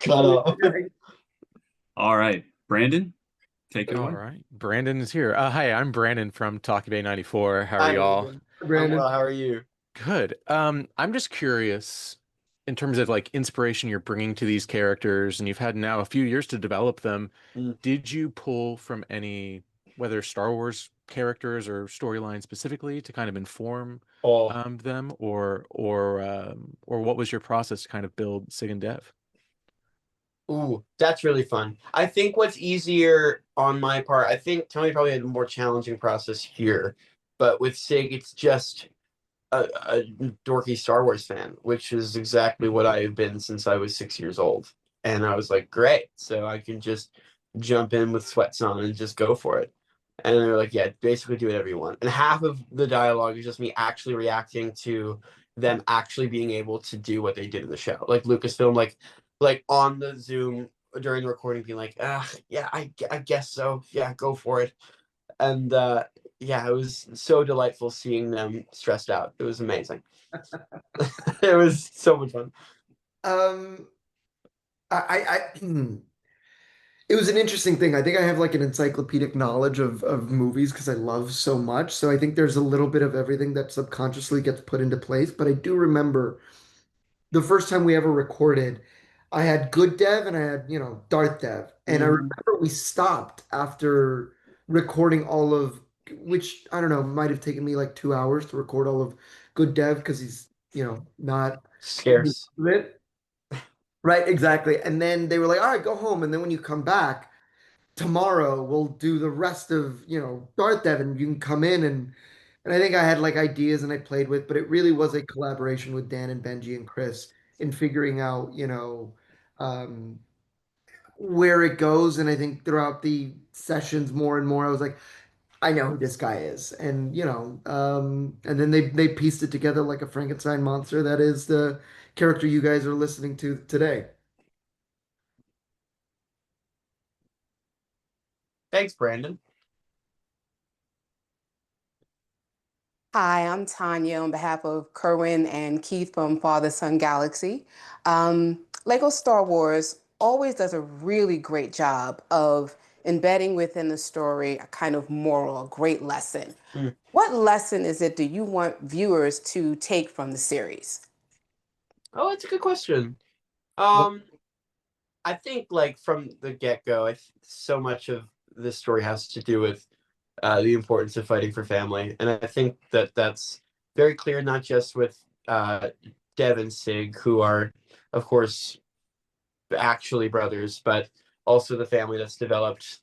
Cut off. All right, Brandon, take it All away. right. Brandon is here. Hi, I'm Brandon from Talkie Bay 94. How are Hi, y'all? Brandon. I'm Brandon. well. How are you? Good. I'm just curious in terms of like inspiration you're bringing to these characters, and you've had now a few years to develop them. Mm. Did you pull from any, whether Star Wars characters or storylines specifically, to kind of inform Oh, them, or what was your process to kind of build Sig and Dev? ooh, that's really fun. I think what's easier on my part, I think Tony probably had a more challenging process here, but with Sig, it's just a dorky Star Wars fan, which is exactly what I've been since I was 6 years old. And I was like, great, so I can just jump in with sweats on and just go for it. And they're like, yeah, basically do whatever you want. And half of the dialogue is just me actually reacting to them actually being able to do what they did in the show. Like Lucasfilm, like on the Zoom during the recording, being like, yeah, I guess so. Yeah, go for it. And yeah, it was so delightful seeing them stressed out. It was amazing. It was so much fun. Um, I it was an interesting thing. I think I have like an encyclopedic knowledge of movies because I love so much. So I think there's a little bit of everything that subconsciously gets put into place. But I do remember the first time we ever recorded, I had Good Dev and I had, Darth Dev. And I Mhm. remember we stopped after recording all of, which I don't know, might have taken me like 2 hours to record all of Good Dev because he's, not Scarce. it. Right, exactly. And then they were like, all right, go home. And then when you come back tomorrow, we'll do the rest of, Darth Dev and you can come in and I think I had like ideas and I played with, but it really was a collaboration with Dan and Benji and Chris in figuring out, um, where it goes. And I think throughout the sessions more and more, I was like, I know who this guy is. And, and then they pieced it together like a Frankenstein monster that is the character you guys are listening to today. Thanks, Brandon. Hi, I'm Tanya on behalf of Kerwin and Keith from Father Son Galaxy. Lego Star Wars always does a really great job of embedding within the story a kind of moral, a great lesson. Mm. What lesson is it do you want viewers to take from the series? Oh, that's a good question. Well, Um, I think like from the get-go, so much of this story has to do with the importance of fighting for family, and I think that that's very clear, not just with Dev and Sig, who are, of course, actually brothers, but also the family that's developed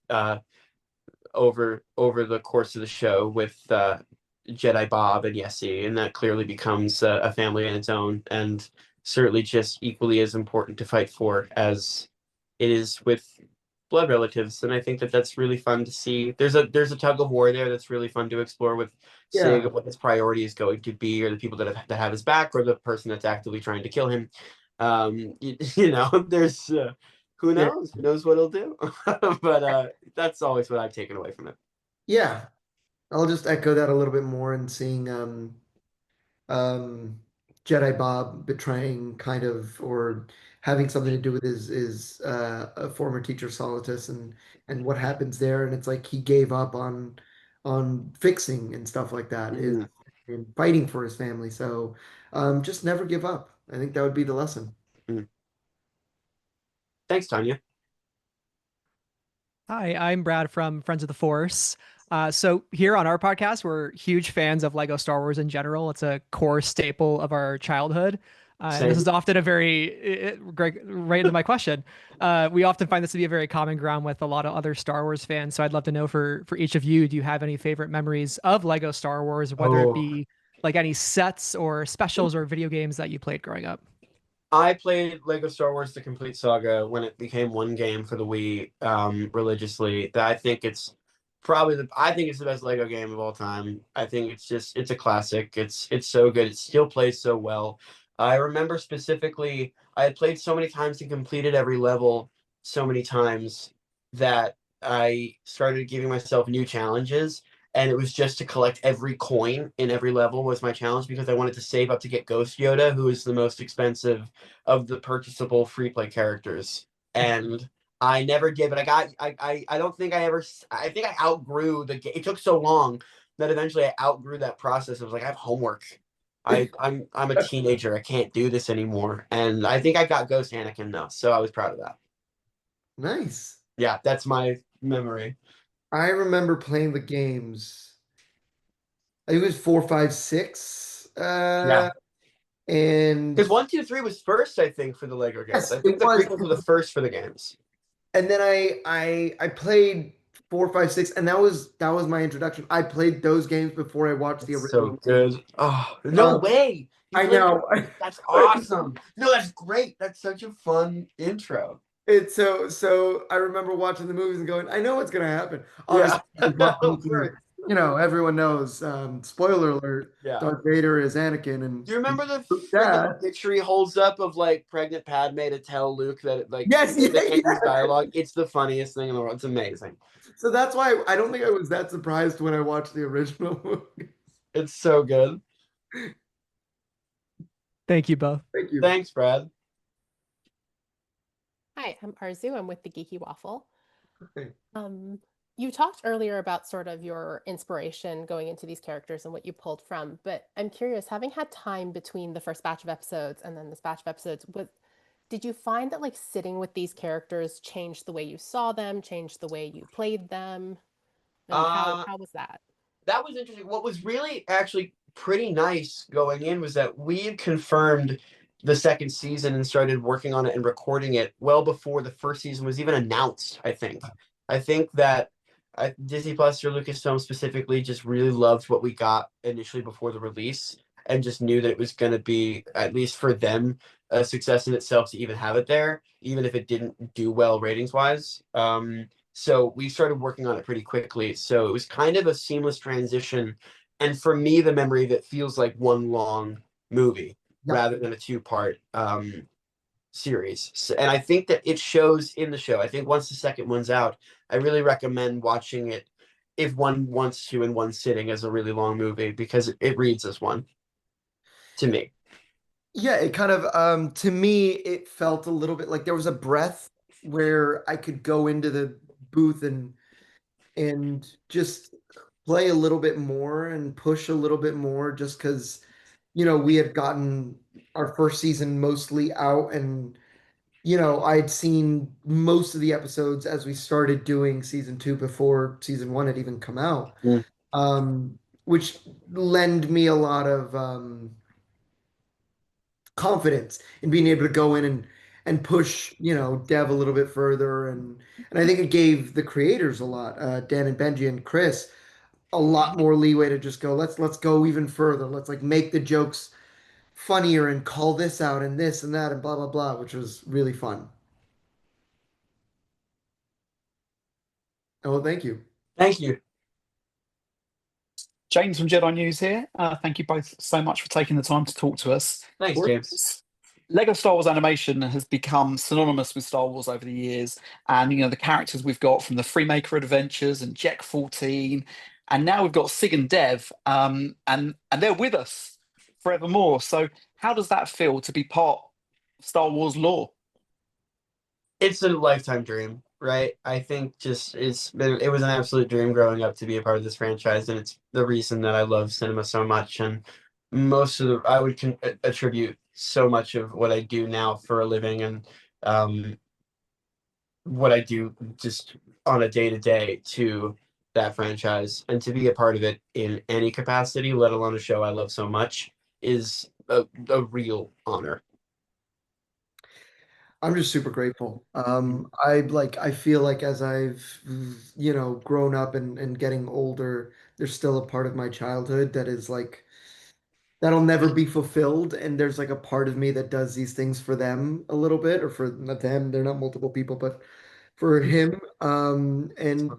over the course of the show with Jedi Bob and Yessie, and that clearly becomes a family in its own, and certainly just equally as important to fight for as it is with blood relatives. And I think that that's really fun to see. There's a tug of war there that's really fun to explore with Sig, yeah. of what his priority is going to be, or the people that have his back, or the person that's actively trying to kill him. There's who Yeah. knows? Who knows what he'll do? But that's always what I've taken away from it. Yeah. I'll just echo that a little bit more and seeing um Jedi Bob betraying kind of or having something to do with his a former teacher Solitus and what happens there. And it's like he gave up on fixing and stuff like that is Mhm. and fighting for his family. So just never give up. I think that would be the lesson. Mhm. Thanks, Tanya. Hi, I'm Brad from Friends of the Force. So here on our podcast, we're huge fans of Lego Star Wars in general. It's a core staple of our childhood. And this Same. is often a great, right into my question. We often find this to be a very common ground with a lot of other Star Wars fans. So I'd love to know for each of you, do you have any favorite memories of Lego Star Wars, whether it Oh, be like any sets or specials or video games that you played growing up? I played Lego Star Wars: The Complete Saga when it became one game for the Wii, religiously. That I think it's the best Lego game of all time. I think it's a classic. It's so good. It still plays so well. I remember specifically I had played so many times and completed every level so many times that I started giving myself new challenges. and it was just to collect every coin in every level was my challenge because I wanted to save up to get Ghost Yoda, who is the most expensive of the purchasable free play characters. And I never did, but I don't think I ever. I think I outgrew the game. It took so long that eventually I outgrew that process. I was like, I have homework. I'm a teenager. I can't do this anymore. And I think I got Ghost Anakin though, so I was proud of that. Nice. Yeah, that's my memory. I remember playing the games. I think it was 4, 5, 6. Yeah. And Because 1, 2, 3 was first, I think, for the Lego games. Yes, I think it the was. prequels were the first for the games. and then I played 4, 5, 6, and that was my introduction. I played those games before I watched the It's so original. good. Oh, no way. You I played- know. That's awesome. No, that's great. That's such a fun intro. It's so I remember watching the movies and going, I know what's gonna happen. Yeah. Obviously, you know, everyone knows. Spoiler alert: Yeah. Darth Vader is Anakin, and Do you remember the Yeah. freaking picture he holds up of like pregnant Padme to tell Luke that like Yes, the yeah, Andrew's yeah. dialogue? It's the funniest thing in the world. It's amazing. So that's why I don't think I was that surprised when I watched the original movie. It's so good. Thank you both. Thank you. Thanks, Brad. Hi, I'm Arzu. I'm with the Geeky Waffle. Okay. You talked earlier about sort of your inspiration going into these characters and what you pulled from, but I'm curious, having had time between the first batch of episodes and then this batch of episodes, did you find that like sitting with these characters changed the way you saw them, changed the way you played them? And how was that? That was interesting. What was really actually pretty nice going in was that we had confirmed the second season and started working on it and recording it well before the first season was even announced, I think. I think that Disney Plus or Lucasfilm specifically just really loved what we got initially before the release and just knew that it was going to be, at least for them, a success in itself to even have it there, even if it didn't do well ratings wise. So we started working on it pretty quickly. So it was kind of a seamless transition. And for me, the memory of it feels like one long movie rather than a two-part series. And I think that it shows in the show. I think once the second one's out, I really recommend watching it if one wants to in one sitting as a really long movie because it reads as one to me. Yeah, it kind of to me it felt a little bit like there was a breath where I could go into the booth and just play a little bit more and push a little bit more just because we had gotten our first season mostly out and I'd seen most of the episodes as we started doing season 2 before season 1 had even come out. Which lend me a lot of confidence in being able to go in and push Dev a little bit further and I think it gave the creators a lot, Dan and Benji and Chris, a lot more leeway to just go, let's go even further, let's like make the jokes funnier and call this out and this and that and blah blah blah, which was really fun. Oh, thank you. Thank you. James from Jedi News here. Thank you both so much for taking the time to talk to us. Thanks, James. Lego Star Wars animation has become synonymous with Star Wars over the years, and the characters we've got from the Freemaker Adventures and Jack 14, and now we've got Sig and Dev, and they're with us forevermore. So, how does that feel to be part of Star Wars lore? It's a lifetime dream, right? I think it was an absolute dream growing up to be a part of this franchise, and it's the reason that I love cinema so much. And I would attribute so much of what I do now for a living and what I do just on a day-to-day to that franchise, and to be a part of it in any capacity, let alone a show I love so much, is a real honor. I'm just super grateful. I feel like as I've grown up and getting older, there's still a part of my childhood that is like that'll never be fulfilled, and there's like a part of me that does these things for them a little bit, or for not them, they're not multiple people, but for him. And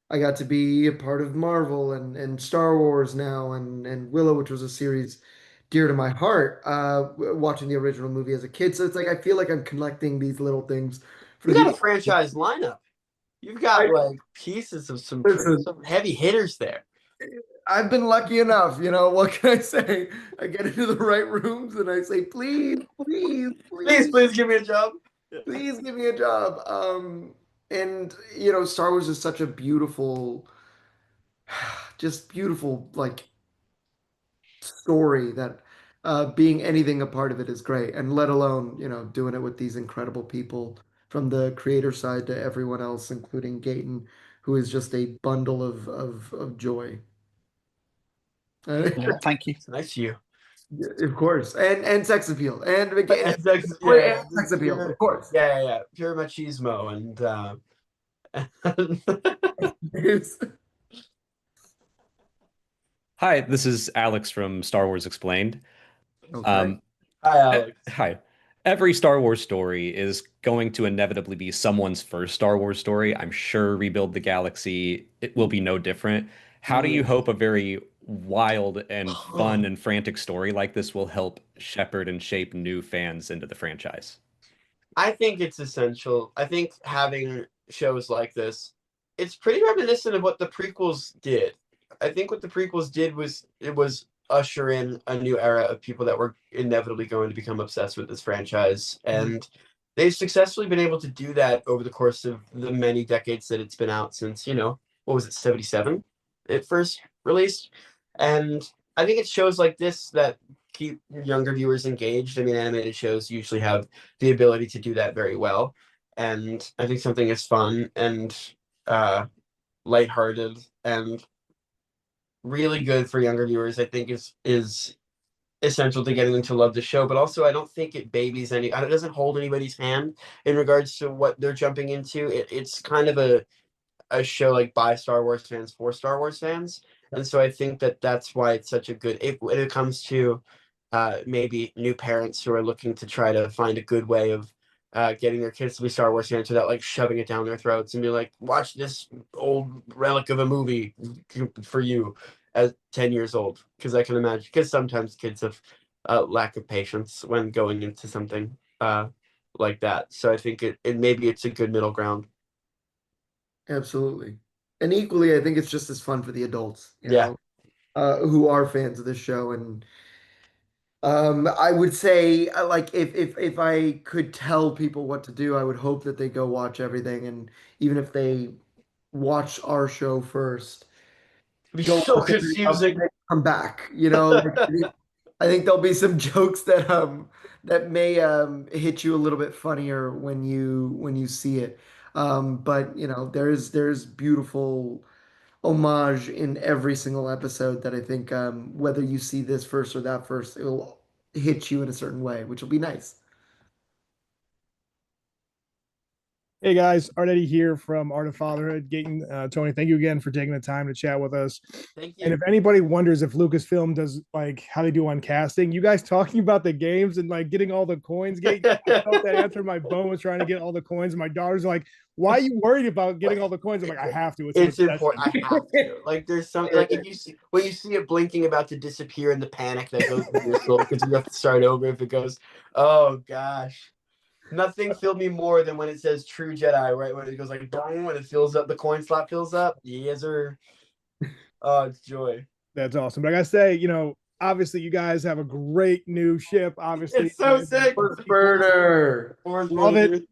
I got to be a part of Marvel and Star Wars now and Willow, which was a series dear to my heart, watching the original movie as a kid. So it's like I feel like I'm collecting these little things for You got a franchise lineup. You've got like pieces of some heavy hitters there. I've been lucky enough, what can I say? I get into the right rooms and I say, please, please, Please, please, please give me a job. please give me a job. And Star Wars is such a beautiful, just beautiful like story that being anything a part of it is great. And let alone, doing it with these incredible people from the creator side to everyone else, including Gaten, who is just a bundle of joy. Yeah, thank you. It's nice of you. Yeah, of course, and sex appeal, and And sex, and sex just appeal, pure, of course. pure machismo, and Hi, this is Alex from Star Wars Explained. Okay. Hi, Alex. Hi. Every Star Wars story is going to inevitably be someone's first Star Wars story. I'm sure Rebuild the Galaxy, it will be no different. How do you hope a very wild and fun and frantic story like this will help shepherd and shape new fans into the franchise? I think it's essential. I think having shows like this, it's pretty reminiscent of what the prequels did. I think what the prequels did was it was usher in a new era of people that were inevitably going to become obsessed with this franchise. And they've successfully been able to do that over the course of the many decades that it's been out since, what was it, 77? It first released. And I think it's shows like this that keep younger viewers engaged. I mean, animated shows usually have the ability to do that very well. And I think something is fun and lighthearted and really good for younger viewers, I think is essential to getting them to love the show. But also I don't think it babies it doesn't hold anybody's hand in regards to what they're jumping into. It's kind of a show like by Star Wars fans for Star Wars fans. And so I think that that's why it's such a good when it comes to maybe new parents who are looking to try to find a good way of getting their kids to be Star Wars fans without like shoving it down their throats and be like, watch this old relic of a movie for you at 10 years old. Because I can imagine, because sometimes kids have lack of patience when going into something like that. So I think it maybe it's a good middle ground. Absolutely. And equally, I think it's just as fun for the adults, Yeah. who are fans of the show. And I would say, like, if I could tell people what to do, I would hope that they go watch everything. And even if they watch our show first, It'd be go so watch everything else and confusing. then come back. I think there'll be some jokes that may hit you a little bit funnier when you see it. But there's beautiful homage in every single episode that I think whether you see this first or that first, it'll hit you in a certain way, which will be nice. Hey guys, Art Eddie here from Art of Fatherhood. Gaten, Tony, thank you again for taking the time to chat with us. Thank And you. if anybody wonders if Lucasfilm does like how they do on casting, you guys talking about the games and like getting all the coins, I felt that answer my bone was trying to get all the coins. And my daughter's like, why are you worried about getting all the coins? I'm like, I have to. It's important. I have to. Like, there's something like if you see when you see it blinking about to disappear and the panic that goes through your soul because you have to start over if it goes, oh gosh. Nothing filled me more than when it says True Jedi, right? When it goes like boom, when it fills up, the coin slot fills up. Yes, sir. Oh, it's joy. That's awesome. But I gotta say, obviously you guys have a great new ship. Obviously, It's so sick. Burner. Love it.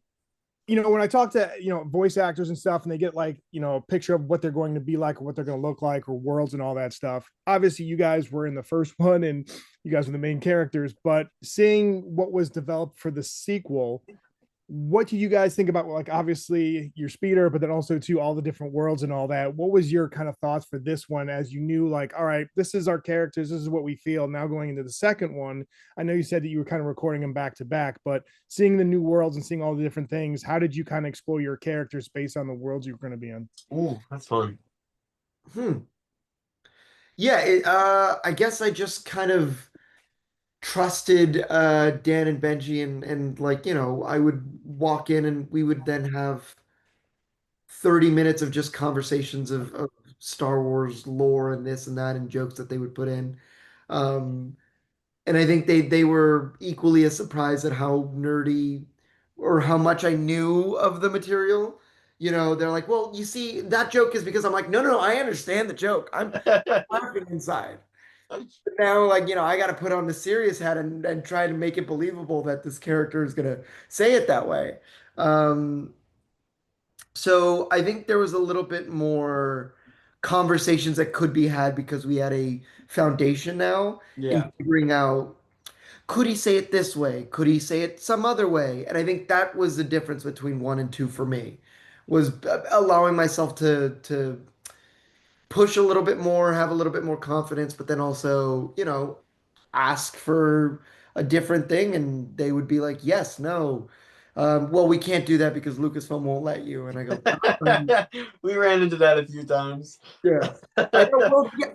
When I talk to, voice actors and stuff and they get like, a picture of what they're going to be like or what they're going to look like or worlds and all that stuff. Obviously, you guys were in the first one and you guys were the main characters, but seeing what was developed for the sequel, what do you guys think about, like, obviously your speeder, but then also to all the different worlds and all that? What was your kind of thoughts for this one as you knew, like, all right, this is our characters, this is what we feel. Now going into the second one, I know you said that you were kind of recording them back to back, but seeing the new worlds and seeing all the different things, how did you kind of explore your characters based on the worlds you were going to be in? Ooh, that's fun. Yeah, I guess I just kind of trusted Dan and Benji and like, I would walk in and we would then have 30 minutes of just conversations of Star Wars lore and this and that and jokes that they would put in. Um, and I think they were equally as surprised at how nerdy or how much I knew of the material. you know, they're like, well, you see, that joke is because I'm like, no, I understand the joke. I'm laughing inside. But now, like, you know, I got to put on the serious hat and try to make it believable that this character is going to say it that way. Um, so I think there was a little bit more conversations that could be had because we had a foundation now Yeah. in figuring out, could he say it this way? Could he say it some other way? And I think that was the difference between one and two for me, was allowing myself to push a little bit more, have a little bit more confidence, but then also, you know, ask for a different thing, and they would be like, yes, no. Well, we can't do that because Lucasfilm won't let you. And I go, We ran into that a few times. yeah. I go, well, yeah,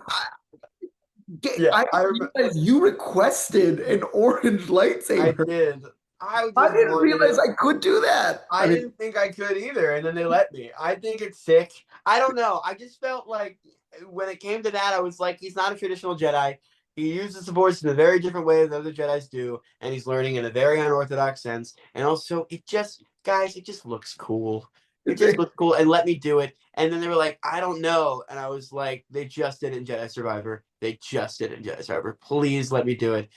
Yeah, I I didn't realize you requested an orange lightsaber. did. I I just didn't wanted realize it. I could do that. I didn't think I could either, and then they let me. I think it's sick. I don't know. I just felt like when it came to that, I was like, he's not a traditional Jedi. He uses the Force in a very different way than other Jedis do, and he's learning in a very unorthodox sense. And also, it just, guys, it just looks cool. It just looks cool, and let me do it. And then they were like, I don't know. And I was like, they just did it in Jedi Survivor. They just did it in Jedi Survivor. Please let me do it.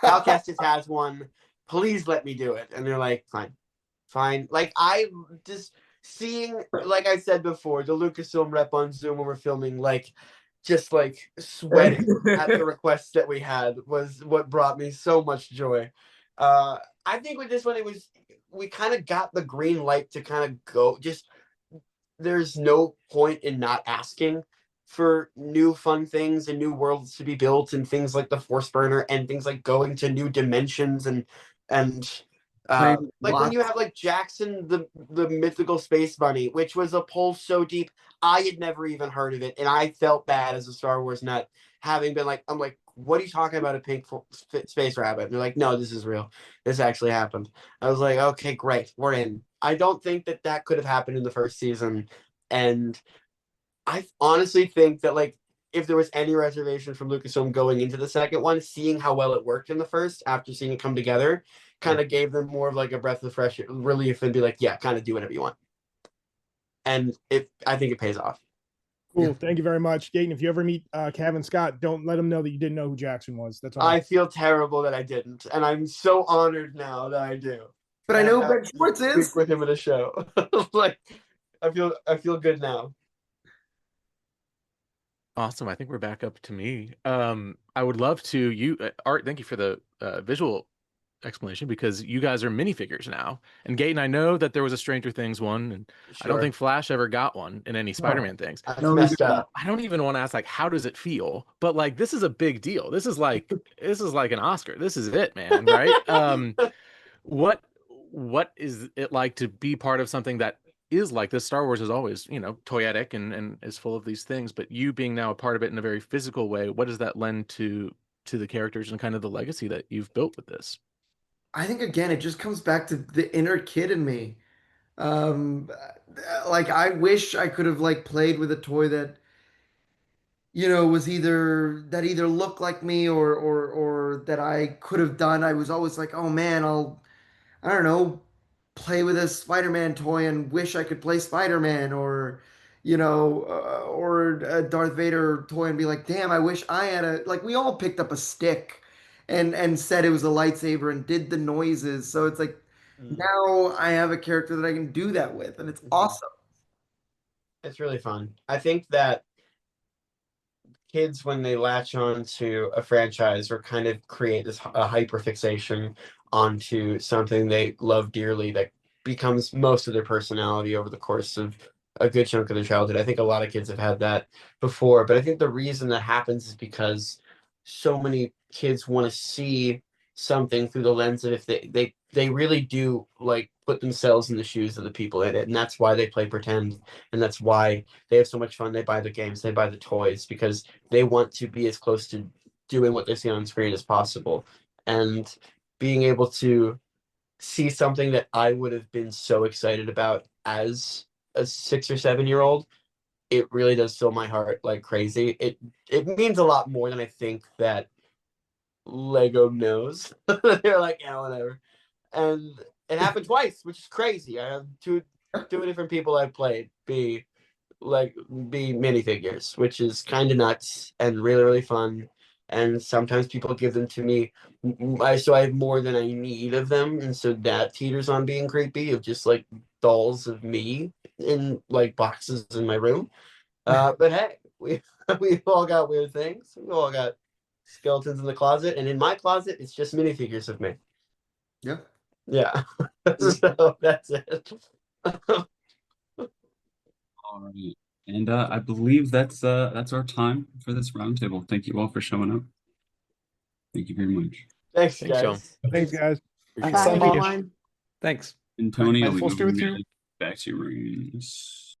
Outcast just has one. Please let me do it. And they're like, fine. Like, I just seeing, like I said before, the Lucasfilm rep on Zoom when we're filming, like, just like sweating at the requests that we had was what brought me so much joy. I think with this one, we kind of got the green light to kind of go. Just there's no point in not asking for new fun things and new worlds to be built and things like the Force Burner and things like going to new dimensions and like when you have like Jackson the mythical space bunny, which was a pull so deep I had never even heard of it, and I felt bad as a Star Wars nut having been like, I'm like, what are you talking about, a pink space rabbit? And they're like, no, this is real, this actually happened. I was like, okay, great, we're in. I don't think that could have happened in the first season, and I honestly think that, like, if there was any reservation from Lucasfilm going into the second one, seeing how well it worked in the first, after seeing it come together, kind of gave them more of like a breath of fresh relief and be like, yeah, kind of do whatever you want. And I think it pays off. Cool. Thank you very much, Gaten. If you ever meet Kevin Scott, don't let him know that you didn't know who Jackson was. That's all. I feel terrible that I didn't, and I'm so honored now that I do. But I know Ben Schwartz is. Speak with him at a show. Like, I feel good now. Awesome. I think we're back up to me. I would love to Art, thank you for the visual explanation, because you guys are minifigures now. And Gaten, I know that there was a Stranger Things one, and I don't think Flash ever got one in any Spider-Man things. That's messed up. I don't even want to ask, like, how does it feel? But like, this is a big deal. This is like an Oscar. This is it, man, right? What is it like to be part of something that is like this? Star Wars is always, toyetic and is full of these things, but you being now a part of it in a very physical way, what does that lend to the characters and kind of the legacy that you've built with this? I think again, it just comes back to the inner kid in me. Um, like I wish I could have like played with a toy that, you know, was either looked like me or that I could have done. I was always like, oh man, I don't know, play with a Spider-Man toy and wish I could play Spider-Man, or or a Darth Vader toy and be like, damn, I wish I had a, like, we all picked up a stick and said it was a lightsaber and did the noises. So it's like now I have a character that I can do that with, and it's awesome. It's really fun. I think that kids, when they latch on to a franchise or kind of create this hyper fixation onto something they love dearly, that becomes most of their personality over the course of a good chunk of their childhood. I think a lot of kids have had that before, but I think the reason that happens is because so many kids want to see something through the lens of, if they really do like put themselves in the shoes of the people in it, and that's why they play pretend, and that's why they have so much fun. They buy the games, they buy the toys, because they want to be as close to doing what they see on screen as possible. And being able to see something that I would have been so excited about as a 6 or 7 year old, it really does fill my heart like crazy. It means a lot more than I think that Lego knows. They're like, yeah, whatever. And it happened twice, which is crazy. I have two different people I've played be minifigures, which is kind of nuts and really, really fun. And sometimes people give them to me. So I have more than I need of them. And so that teeters on being creepy of just like dolls of me in like boxes in my room. But hey, we've all got weird things. We've all got skeletons in the closet. And in my closet, it's just minifigures of me. Yeah. Yeah. So that's it. All right. And I believe that's our time for this roundtable. Thank you all for showing up. Thank you very much. Thanks, Thanks, y'all. guys. Thanks, guys. Appreciate Thanks it. so Bye, much. everyone. Thanks. And Tony, May I'll the leave force it be with you. back to your rooms.